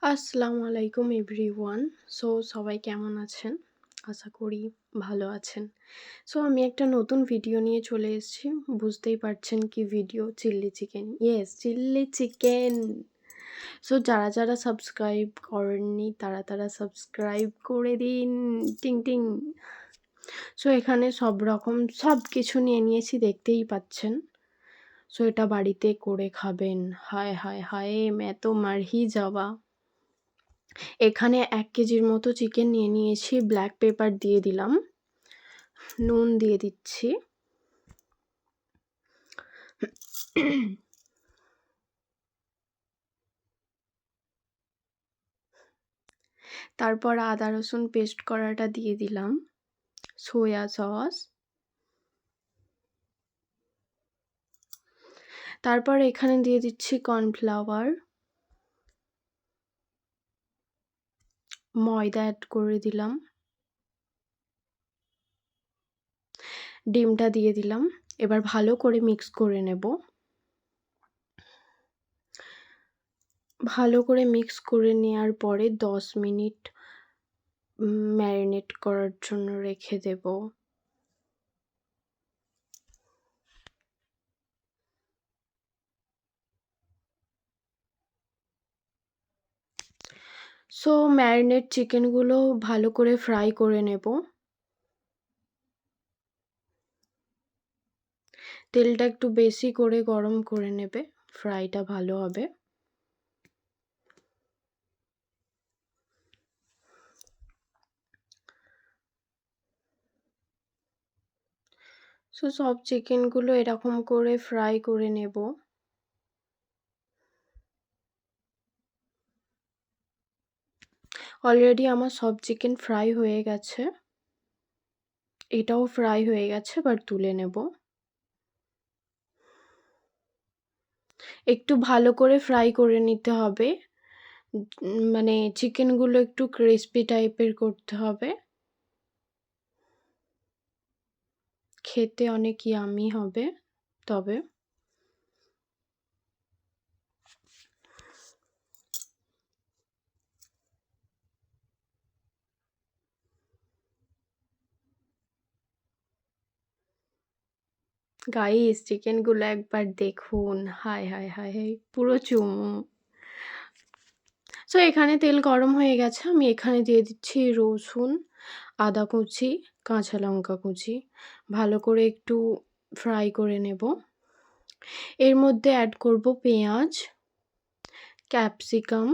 আসসালামু আলাইকুম এভরিওয়ান। সবাই কেমন আছেন? আশা করি ভালো আছেন। আমি একটা নতুন ভিডিও নিয়ে চলে এসেছি। বুঝতেই পারছেন কি video? Chilli chicken. Yes, chilli chicken. যারা সাবস্ক্রাইব করেননি তারা সাবস্ক্রাইব করে দিন। টিং, টিং। এখানে সবকিছু নিয়ে নিয়েছি, দেখতেই পাচ্ছেন। এটা বাড়িতে করে খাবেন। হায়, হায়, হায়! मैं तो मर ही जावा। এখানে ১ কেজির মতো চিকেন নিয়ে নিয়েছি। ব্ল্যাক পেপার দিয়ে দিলাম। নুন দিয়ে দিচ্ছি। তারপর আদা রসুন পেস্ট করাটা দিয়ে দিলাম। সোয়া সস। তারপর এখানে দিয়ে দিচ্ছি কর্নফ্লাওয়ার। ময়দা অ্যাড করে দিলাম। ডিমটা দিয়ে দিলাম। এবার ভালো করে মিক্স করে নেব। ভালো করে মিক্স করে নেয়ার পরে ১০ মিনিট ম্যারিনেট করার জন্য রেখে দেব। ম্যারিনেট চিকেনগুলো ভালো করে ফ্রাই করে নেব। তেলটা একটু বেশি করে গরম করে নেবে, ফ্রাইটা ভালো হবে। সব চিকেনগুলো এরকম করে ফ্রাই করে নেব। অলরেডি আমার সব চিকেন ফ্রাই হয়ে গেছে। এটাও ফ্রাই হয়ে গেছে, এবার তুলে নেব। একটু ভালো করে ফ্রাই করে নিতে হবে। মানে চিকেনগুলো একটু ক্রিসপি টাইপের করতে হবে। খেতে অনেক ইয়াম্মি হবে তবে। গাইস, চিকেনগুলো একবার দেখুন। হায়, হায়, হায়, হায়! পুরো চুমু। এখানে তেল গরম হয়ে গেছে। আমি এখানে দিয়ে দিচ্ছি রসুন, আদা কুচি, কাঁচা লঙ্কা কুচি। ভালো করে একটু ফ্রাই করে নেব। এর মধ্যে অ্যাড করব পেঁয়াজ, ক্যাপসিকাম,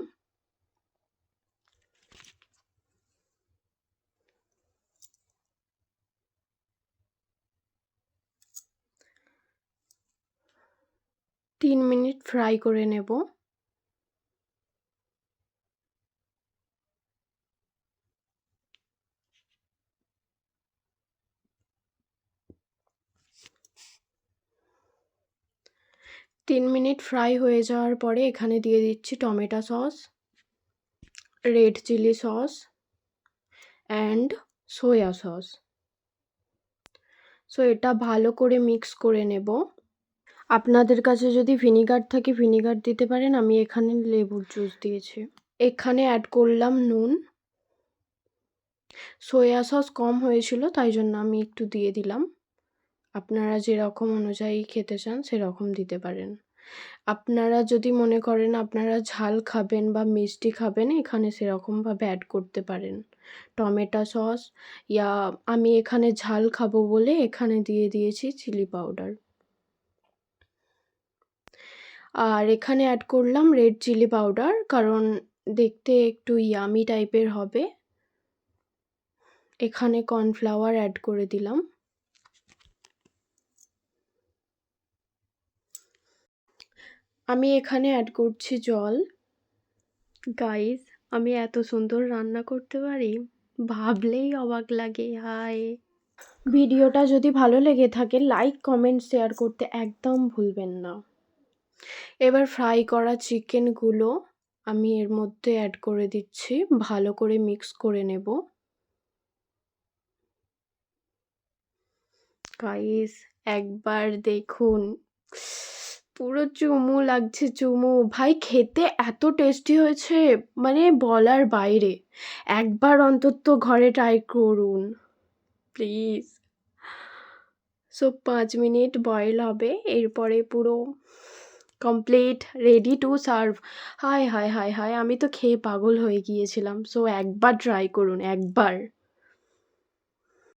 তিন মিনিট ফ্রাই করে নেব। তিন মিনিট ফ্রাই হয়ে যাওয়ার পরে এখানে দিয়ে দিচ্ছি tomato sauce, red chilli sauce and soya sauce. এটা ভালো করে মিক্স করে নেব। আপনাদের কাছে যদি ভিনিগার থাকে ভিনিগার দিতে পারেন। আমি এখানে লেবুর জুস দিয়েছি। এখানে অ্যাড করলাম নুন। সোয়া সস কম হয়েছিল তাই জন্য আমি একটু দিয়ে দিলাম। আপনারা যেরকম অনুযায়ী খেতে চান সেরকম দিতে পারেন। আপনারা যদি মনে করেন আপনারা ঝাল খাবেন বা মিষ্টি খাবেন, এখানে সেরকমভাবে অ্যাড করতে পারেন। টমেটো সস আমি এখানে ঝাল খাবো বলে এখানে দিয়ে দিয়েছি চিলি পাউডার। আর এখানে অ্যাড করলাম রেড চিলি পাউডার, কারণ দেখতে একটু ইয়ামি টাইপের হবে। এখানে কর্নফ্লাওয়ার অ্যাড করে দিলাম। আমি এখানে অ্যাড করছি জল। গাইস, আমি এত সুন্দর রান্না করতে পারি, ভাবলেই অবাক লাগে। হায়! ভিডিওটা যদি ভালো লেগে থাকে লাইক, কমেন্ট, শেয়ার করতে একদম ভুলবেন না। এবার ফ্রাই করা চিকেনগুলো আমি এর মধ্যে অ্যাড করে দিচ্ছি। ভালো করে মিক্স করে নেব। গাইস, একবার দেখুন। পুরো চুমু লাগছে চুমু। ভাই খেতে এত টেস্টি হয়েছে মানে বলার বাইরে। একবার অন্তত ঘরে ট্রাই করুন প্লিজ। সো ৫ মিনিট বয়েল হবে। এরপরে পুরো কমপ্লিট রেডি টু সার্ভ। হায়, হায়, হায়, হায়! আমি তো খেয়ে পাগল হয়ে গিয়েছিলাম। সো একবার ট্রাই করুন, একবার।